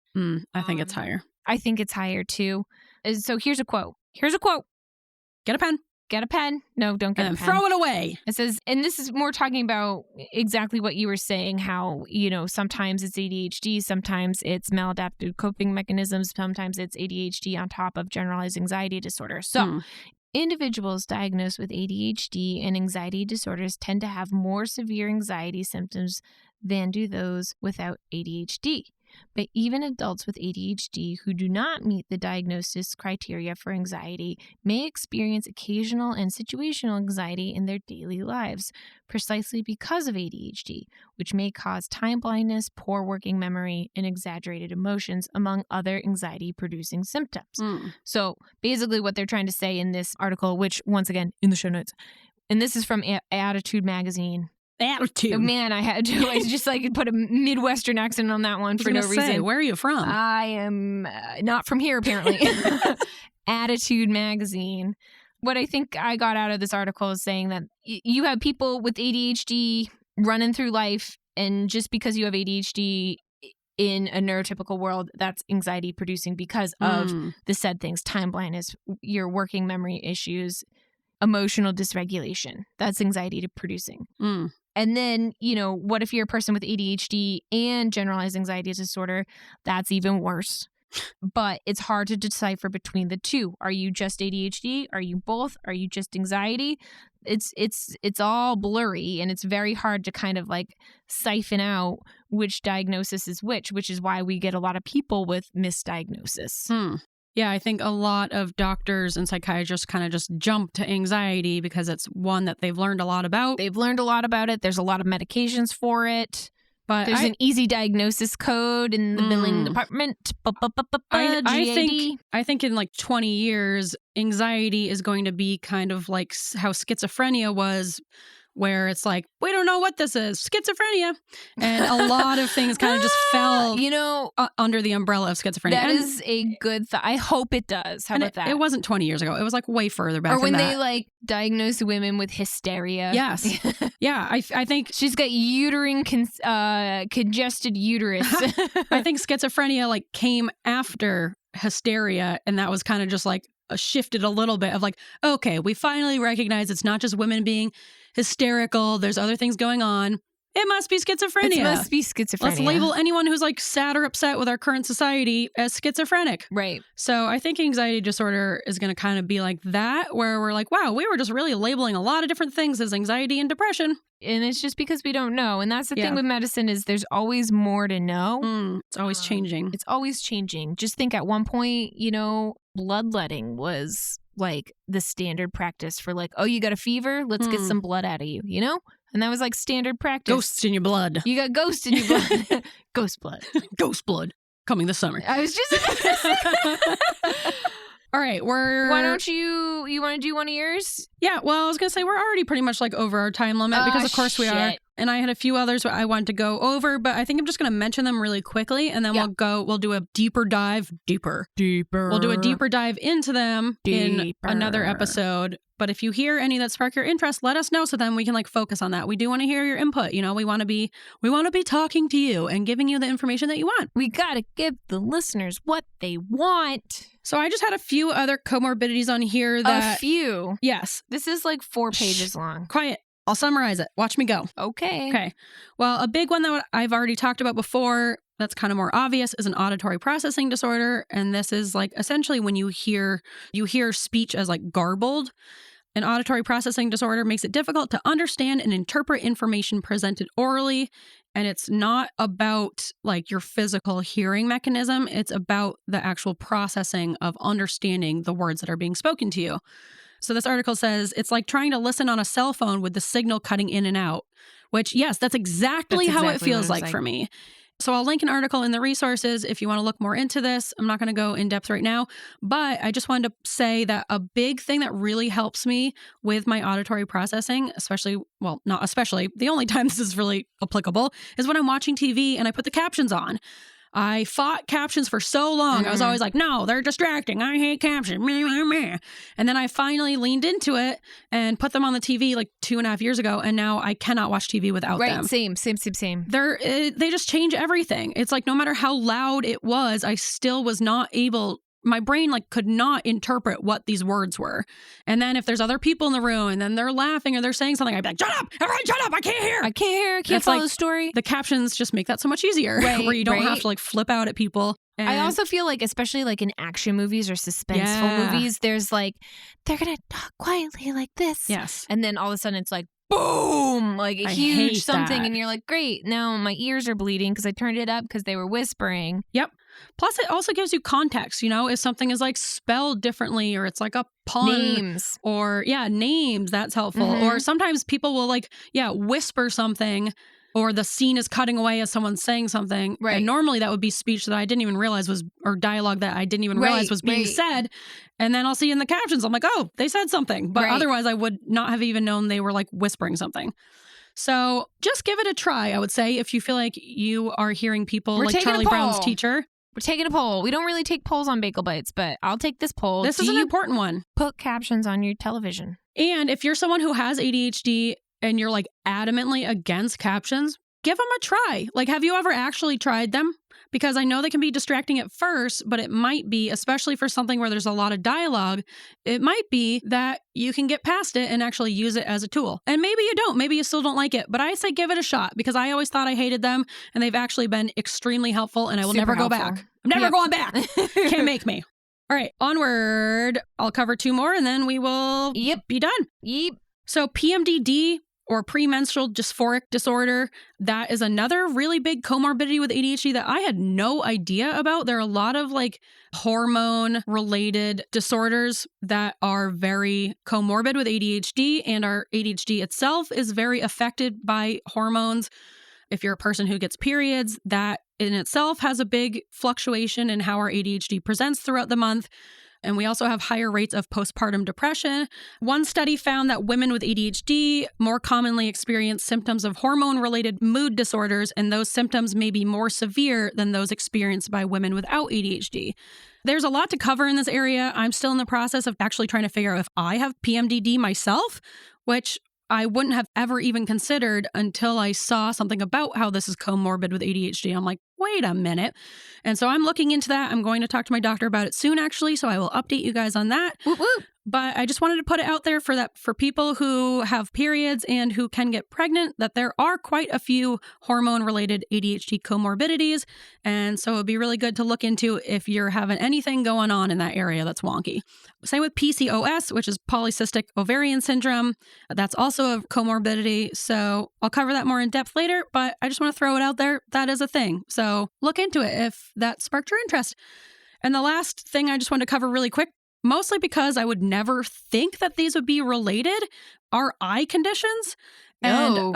I think it's higher. I think it's higher too. So here's a quote. Get a pen. Get a pen. No, don't get a pen. Throw it away. It says, and this is more talking about exactly what you were saying, how, sometimes it's ADHD, sometimes it's maladaptive coping mechanisms, sometimes it's ADHD on top of generalized anxiety disorder. So individuals diagnosed with ADHD and anxiety disorders tend to have more severe anxiety symptoms than do those without ADHD. But even adults with ADHD who do not meet the diagnosis criteria for anxiety may experience occasional and situational anxiety in their daily lives, precisely because of ADHD, which may cause time blindness, poor working memory, and exaggerated emotions, among other anxiety-producing symptoms. So basically what they're trying to say in this article, which, once again, in the show notes, and this is from Attitude Magazine. Attitude. Oh, man, I just like put a Midwestern accent on that one for no reason. Where are you from? I am not from here, apparently. Attitude Magazine. What I think I got out of this article is saying that you have people with ADHD running through life, and just because you have ADHD in a neurotypical world, that's anxiety producing because of the said things: time blindness, your working memory issues, emotional dysregulation. That's anxiety producing. And then, what if you're a person with ADHD and generalized anxiety disorder? That's even worse. But it's hard to decipher between the two. Are you just ADHD? Are you both? Are you just anxiety? It's all blurry, and it's very hard to kind of like siphon out which diagnosis is which is why we get a lot of people with misdiagnosis. Yeah, I think a lot of doctors and psychiatrists kind of just jump to anxiety because it's one that they've learned a lot about. They've learned a lot about it. There's a lot of medications for it. But there's an easy diagnosis code in the billing department. I think in like 20 years, anxiety is going to be kind of like how schizophrenia was where it's like, we don't know what this is, schizophrenia. And a lot of things kind of just fell under the umbrella of schizophrenia. That is a good thought. I hope it does. How about that? It wasn't 20 years ago. It was like way further back. Or when they like diagnose women with hysteria. Yes. Yeah. I think she's got uterine congested uterus. I think schizophrenia like came after hysteria, and that was kind of just like shifted a little bit of like, okay, we finally recognize it's not just women being hysterical. There's other things going on. It must be schizophrenia. It must be schizophrenia. Let's label anyone who's like sad or upset with our current society as schizophrenic. Right. So I think anxiety disorder is going to kind of be like that, where we're like, wow, we were just really labeling a lot of different things as anxiety and depression. And it's just because we don't know. And that's the thing with medicine is there's always more to know. It's always changing. It's always changing. Just think at one point, bloodletting was like the standard practice for like, oh, you got a fever? Let's get some blood out of you, And that was like standard practice. Ghosts in your blood. You got ghosts in your blood. Ghost blood. Ghost blood. Coming this summer. I was just... All right, why don't you want to do one of yours? Yeah, well, I was going to say we're already pretty much like over our time limit because of course we are. And I had a few others I wanted to go over, but I think I'm just going to mention them really quickly and then we'll do a deeper dive. We'll do a deeper dive into them in another episode. But if you hear any that spark your interest, let us know so then we can like focus on that. We do want to hear your input. We want to be talking to you and giving you the information that you want. We got to give the listeners what they want. So I just had a few other comorbidities on here that... A few? Yes. This is like 4 pages long. Quiet. I'll summarize it. Watch me go. Okay. Well, a big one that I've already talked about before that's kind of more obvious is an auditory processing disorder. And this is like essentially when you hear speech as like garbled. An auditory processing disorder makes it difficult to understand and interpret information presented orally. And it's not about like your physical hearing mechanism. It's about the actual processing of understanding the words that are being spoken to you. So this article says it's like trying to listen on a cell phone with the signal cutting in and out, which, yes, that's exactly how it feels like for me. So I'll link an article in the resources if you want to look more into this. I'm not going to go in depth right now, but I just wanted to say that a big thing that really helps me with my auditory processing, not especially, the only time this is really applicable is when I'm watching TV and I put the captions on. I fought captions for so long. I was always like, no, they're distracting. I hate captions. And then I finally leaned into it and put them on the TV like 2.5 years ago. And now I cannot watch TV without them. Right, same. They just change everything. It's like no matter how loud it was, I still was not able... My brain like could not interpret what these words were. And then if there's other people in the room and then they're laughing or they're saying something, I'd be like, shut up, everyone shut up, I can't hear. I can't follow the story. The captions just make that so much easier where you don't have to like flip out at people. And I also feel like, especially like in action movies or suspenseful movies, there's like, they're going to talk quietly like this. Yes. And then all of a sudden it's like, boom, like a huge something. That. And you're like, great, now my ears are bleeding because I turned it up because they were whispering. Yep. Plus, it also gives you context, if something is like spelled differently or it's like a pun. Names. Or, names, that's helpful. Or sometimes people will like, whisper something or the scene is cutting away as someone's saying something. Right. And normally that would be speech that I didn't even realize or dialogue that I didn't even realize was being said. And then I'll see in the captions, I'm like, oh, they said something. But otherwise I would not have even known they were like whispering something. So just give it a try, I would say, if you feel like you are hearing people like Charlie Brown's teacher. We're taking a poll. We don't really take polls on Bagel Bites, but I'll take this poll. This is an important one. Put captions on your television. And if you're someone who has ADHD and you're like adamantly against captions, give them a try. Like, have you ever actually tried them? Because I know they can be distracting at first, but it might be, especially for something where there's a lot of dialogue, it might be that you can get past it and actually use it as a tool. And maybe you don't. Maybe you still don't like it. But I say give it a shot because I always thought I hated them and they've actually been extremely helpful and I will never go back. I'm never going back. Can't make me. All right, onward. I'll cover 2 more and then we will be done. Yep. So PMDD, or premenstrual dysphoric disorder, that is another really big comorbidity with ADHD that I had no idea about. There are a lot of like hormone-related disorders that are very comorbid with ADHD, and our ADHD itself is very affected by hormones. If you're a person who gets periods, that in itself has a big fluctuation in how our ADHD presents throughout the month. And we also have higher rates of postpartum depression. One study found that women with ADHD more commonly experience symptoms of hormone-related mood disorders, and those symptoms may be more severe than those experienced by women without ADHD. There's a lot to cover in this area. I'm still in the process of actually trying to figure out if I have PMDD myself, which I wouldn't have ever even considered until I saw something about how this is comorbid with ADHD. I'm like, wait a minute. And so I'm looking into that. I'm going to talk to my doctor about it soon, actually. So I will update you guys on that. Whoop, whoop. But I just wanted to put it out there for people who have periods and who can get pregnant, that there are quite a few hormone-related ADHD comorbidities. And so it would be really good to look into if you're having anything going on in that area that's wonky. Same with PCOS, which is polycystic ovarian syndrome. That's also a comorbidity. So I'll cover that more in depth later, but I just want to throw it out there. That is a thing. So look into it if that sparked your interest. And the last thing I just wanted to cover really quick, mostly because I would never think that these would be related, are eye conditions. And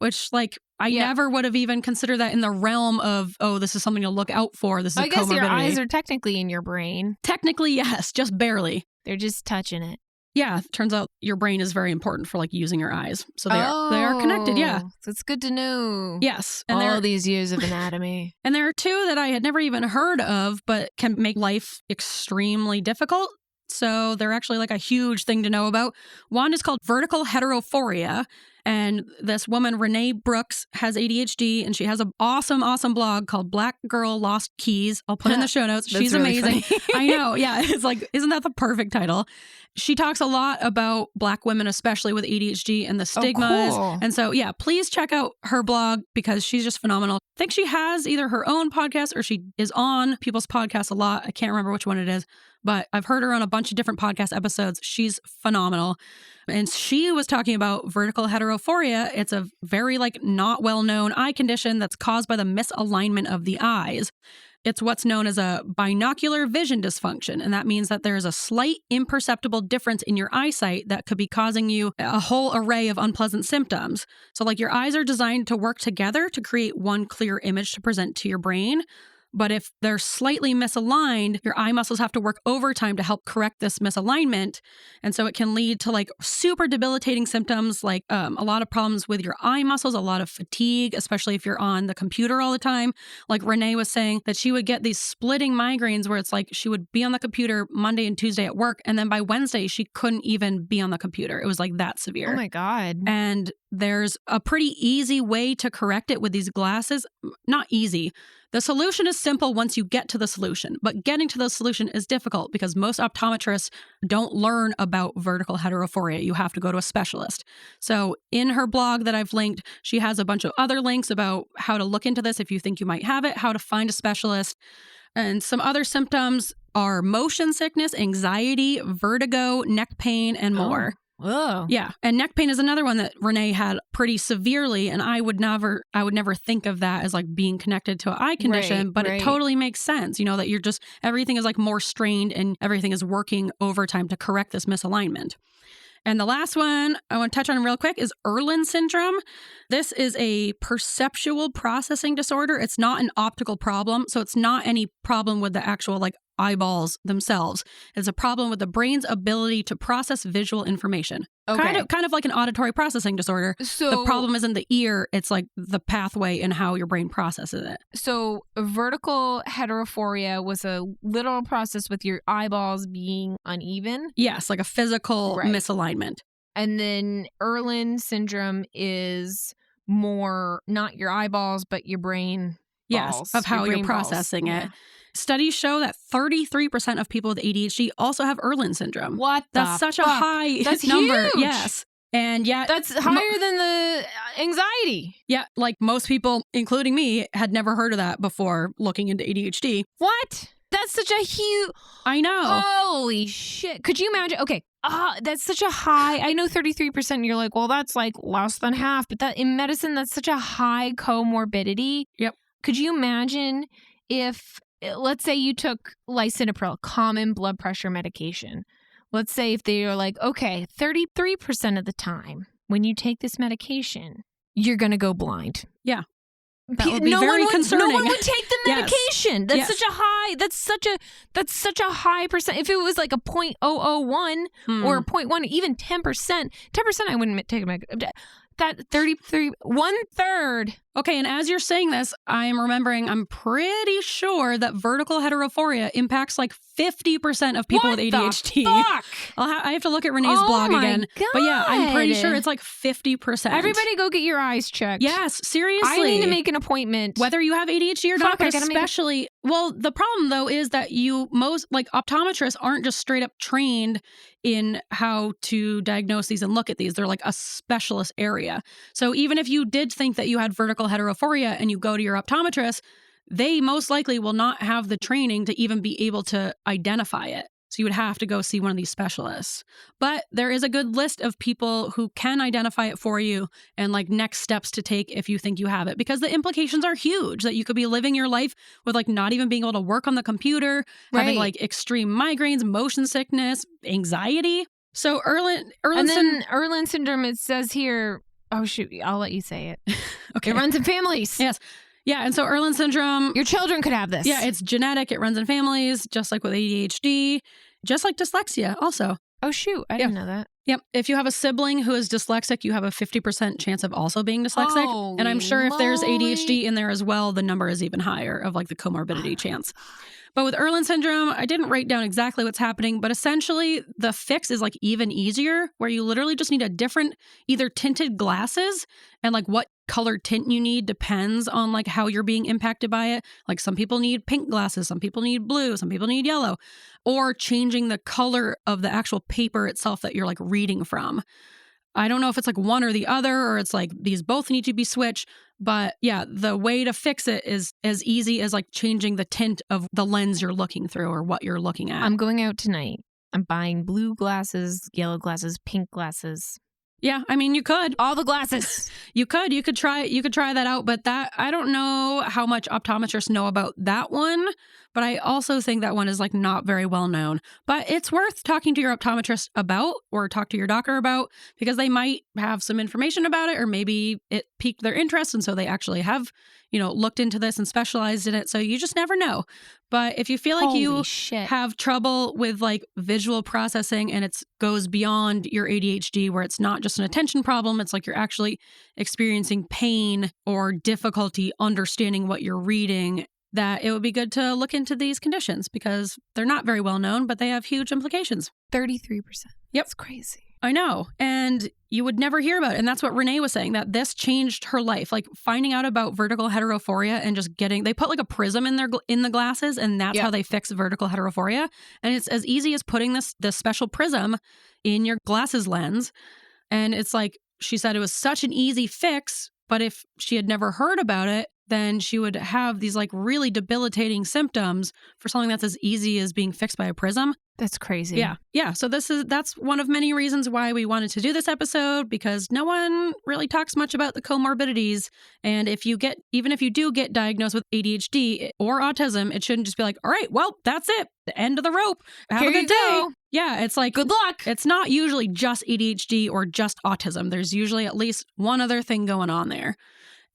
which I never would have even considered that in the realm of, oh, this is something to look out for. This is I guess your eyes are technically in your brain. Technically, yes, just barely. They're just touching it. Yeah, turns out your brain is very important for using your eyes. So they are connected, yeah. So it's good to know. Yes. And all these years of anatomy. And there are two that I had never even heard of, but can make life extremely difficult. So they're actually a huge thing to know about. One is called vertical heterophoria. And this woman, Renee Brooks, has ADHD, and she has an awesome, awesome blog called Black Girl Lost Keys. I'll put in the show notes. She's really amazing. I know. Yeah. It's isn't that the perfect title? She talks a lot about Black women, especially with ADHD and the stigmas. Oh, cool. And so, yeah, please check out her blog because she's just phenomenal. I think she has either her own podcast or she is on people's podcasts a lot. I can't remember which one it is, but I've heard her on a bunch of different podcast episodes. She's phenomenal. And she was talking about vertical heterophoria. It's a very not well-known eye condition that's caused by the misalignment of the eyes. It's what's known as a binocular vision dysfunction. And that means that there's a slight imperceptible difference in your eyesight that could be causing you a whole array of unpleasant symptoms. So your eyes are designed to work together to create one clear image to present to your brain. But if they're slightly misaligned, your eye muscles have to work overtime to help correct this misalignment. And so it can lead to super debilitating symptoms, a lot of problems with your eye muscles, a lot of fatigue, especially if you're on the computer all the time. Like Renee was saying that she would get these splitting migraines where it's she would be on the computer Monday and Tuesday at work. And then by Wednesday, she couldn't even be on the computer. It was that severe. Oh my God. And there's a pretty easy way to correct it with these glasses. Not easy. The solution is simple once you get to the solution, but getting to the solution is difficult because most optometrists don't learn about vertical heterophoria. You have to go to a specialist. So in her blog that I've linked, she has a bunch of other links about how to look into this if you think you might have it, how to find a specialist. And some other symptoms are motion sickness, anxiety, vertigo, neck pain, and more. Whoa. Yeah. And neck pain is another one that Renee had pretty severely. And I would never think of that as being connected to an eye condition, but it totally makes sense, that you're just, everything is more strained and everything is working overtime to correct this misalignment. And the last one I want to touch on real quick is Irlen syndrome. This is a perceptual processing disorder. It's not an optical problem. So it's not any problem with the actual eyeballs themselves. It's a problem with the brain's ability to process visual information. Okay. Kind of like an auditory processing disorder. So the problem isn't the ear, it's the pathway and how your brain processes it. So vertical heterophoria was a literal process with your eyeballs being uneven? Yes, a physical misalignment. And then Irlen syndrome is more not your eyeballs, but your brain balls. Yes, of how you're processing it. Yeah. Studies show that 33% of people with ADHD also have Irlen syndrome. What? That's such a high number. Huge. Yes. And yet that's higher than the anxiety. Yeah. Most people, including me, had never heard of that before looking into ADHD. What? That's such a huge... I know. Holy shit. Could you imagine? Okay. That's such a high... I know 33%. And you're well, that's less than half. But that in medicine, that's such a high comorbidity. Yep. Could you imagine if... Let's say you took lisinopril, common blood pressure medication. Let's say if they are okay, 33% of the time when you take this medication, you're going to go blind. Yeah. That would be very concerning. No one would take the medication. That's such a high. That's such a high percent. If it was like a 0.001 or 0.1, even 10%, 10%, I wouldn't take a medication. That 33, 1/3. Okay, and as you're saying this, I'm remembering, I'm pretty sure that vertical heterophoria impacts like 50% of people with ADHD. Fuck? I have to look at Renee's blog again. God. But yeah, I'm pretty sure it's like 50%. Everybody go get your eyes checked. Yes, seriously. I need to make an appointment. Whether you have ADHD or not, but especially, well, the problem though is that optometrists aren't just straight up trained in how to diagnose these and look at these. They're like a specialist area. So even if you did think that you had vertical heterophoria and you go to your optometrist, they most likely will not have the training to even be able to identify it. So you would have to go see one of these specialists. But there is a good list of people who can identify it for you and like next steps to take if you think you have it, because the implications are huge, that you could be living your life with like not even being able to work on the computer, having like extreme migraines, motion sickness, anxiety. So Irlen syndrome, it says here, oh shoot, I'll let you say it. Okay. It runs in families. Yes. Yeah, and so Irlen syndrome... Your children could have this. Yeah, it's genetic. It runs in families, just like with ADHD, just like dyslexia also. Oh, shoot. I didn't know that. Yep. If you have a sibling who is dyslexic, you have a 50% chance of also being dyslexic. Holy and I'm sure if there's moly. ADHD in there as well, the number is even higher of like the comorbidity chance. But with Irlen syndrome, I didn't write down exactly what's happening, but essentially the fix is like even easier, where you literally just need a different either tinted glasses, and like what color tint you need depends on like how you're being impacted by it. Like some people need pink glasses, some people need blue, some people need yellow, or changing the color of the actual paper itself that you're like reading from. I don't know if it's like one or the other, or it's like these both need to be switched. But yeah, the way to fix it is as easy as like changing the tint of the lens you're looking through or what you're looking at. I'm going out tonight. I'm buying blue glasses, yellow glasses, pink glasses. Yeah, I mean, you could. All the glasses. You could try that out, but that, I don't know how much optometrists know about that one, but I also think that one is like not very well known. But it's worth talking to your optometrist about, or talk to your doctor about, because they might have some information about it, or maybe it piqued their interest and so they actually have, looked into this and specialized in it. So you just never know. But if you feel like have trouble with like visual processing and it goes beyond your ADHD, where it's not just an attention problem, it's like you're actually experiencing pain or difficulty understanding what you're reading, that it would be good to look into these conditions, because they're not very well known, but they have huge implications. 33%. Yep. That's crazy. I know. And you would never hear about it. And that's what Renee was saying, that this changed her life. Like finding out about vertical heterophoria and just they put like a prism in the glasses, and that's how they fix vertical heterophoria. And it's as easy as putting this special prism in your glasses lens. And it's like, she said it was such an easy fix, but if she had never heard about it, then she would have these like really debilitating symptoms for something that's as easy as being fixed by a prism. That's crazy. Yeah. Yeah. So that's one of many reasons why we wanted to do this episode, because no one really talks much about the comorbidities. And even if you do get diagnosed with ADHD or autism, it shouldn't just be like, all right, well, that's it. The end of the rope. Have a good day. Yeah. It's like, good luck. It's not usually just ADHD or just autism. There's usually at least one other thing going on there.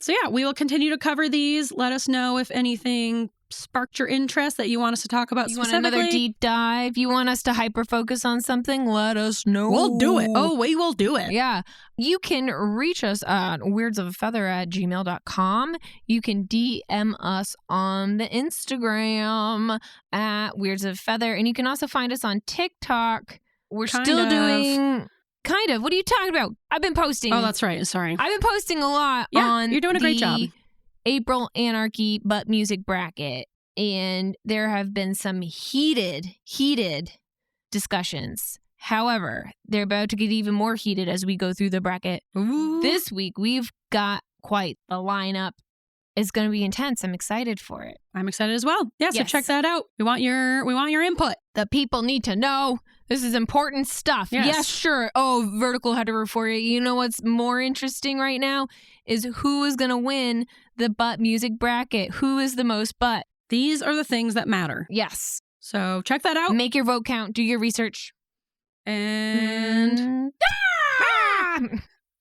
So yeah, we will continue to cover these. Let us know if anything sparked your interest that you want us to talk about specifically. You want another deep dive? You want us to hyper-focus on something? Let us know. We'll do it. Oh, we will do it. Yeah. You can reach us at weirdsofafeather@gmail.com. You can DM us on the Instagram at weirdsofafeather. And you can also find us on TikTok. We're still doing... Kind of. What are you talking about? I've been posting. Oh, that's right. Sorry. I've been posting a lot on you're doing a great job. April Anarchy butt music bracket. And there have been some heated discussions. However, they're about to get even more heated as we go through the bracket. Ooh. This week, we've got quite the lineup. It's going to be intense. I'm excited for it. I'm excited as well. Yeah, so check that out. We want your input. The people need to know. This is important stuff. Yes, sure. Oh, vertical heterophoria. You know what's more interesting right now is who is going to win the butt music bracket. Who is the most butt? These are the things that matter. Yes. So check that out. Make your vote count. Do your research. And...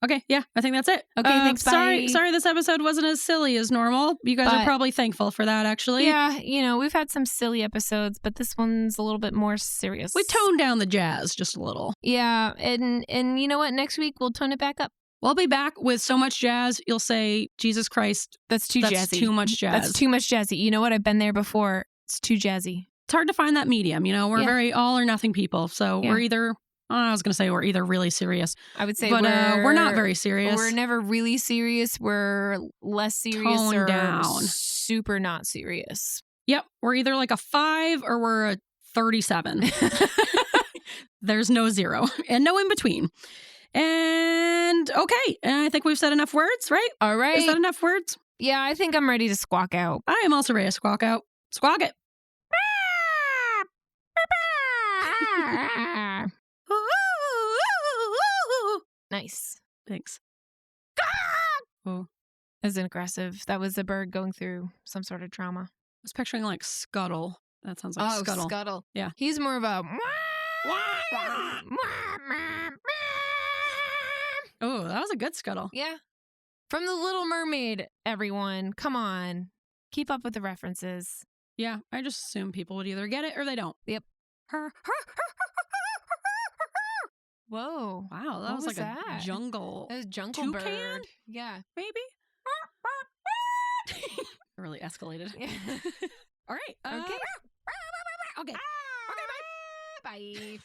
Okay, yeah, I think that's it. Okay, thanks, bye. Sorry this episode wasn't as silly as normal. You guys are probably thankful for that, actually. Yeah, we've had some silly episodes, but this one's a little bit more serious. We toned down the jazz just a little. Yeah, and you know what? Next week, we'll tone it back up. We'll be back with so much jazz, you'll say, Jesus Christ. That's too jazzy. Too much jazz. That's too much jazzy. You know what? I've been there before. It's too jazzy. It's hard to find that medium, We're very all or nothing people. So we're either... I was going to say we're either really serious. I would say but we're not very serious. We're never really serious. We're less serious Toned or down. Super not serious. Yep. We're either like a 5 or we're a 37. There's no 0 and no in between. And okay. And I think we've said enough words, right? All right. Is that enough words? Yeah, I think I'm ready to squawk out. I am also ready to squawk out. Squawk it. Nice. Thanks. Oh, isn't aggressive. That was a bird going through some sort of trauma. I was picturing like Scuttle. That sounds like Scuttle. Scuttle. Yeah. He's more of a... Oh, that was a good Scuttle. Yeah. From The Little Mermaid, everyone. Come on. Keep up with the references. Yeah, I just assume people would either get it or they don't. Yep. Whoa. Wow, that was like that? a jungle. That was jungle toucan? bird. Yeah. Maybe? It really escalated. Yeah. All right. Okay. Okay. Bye.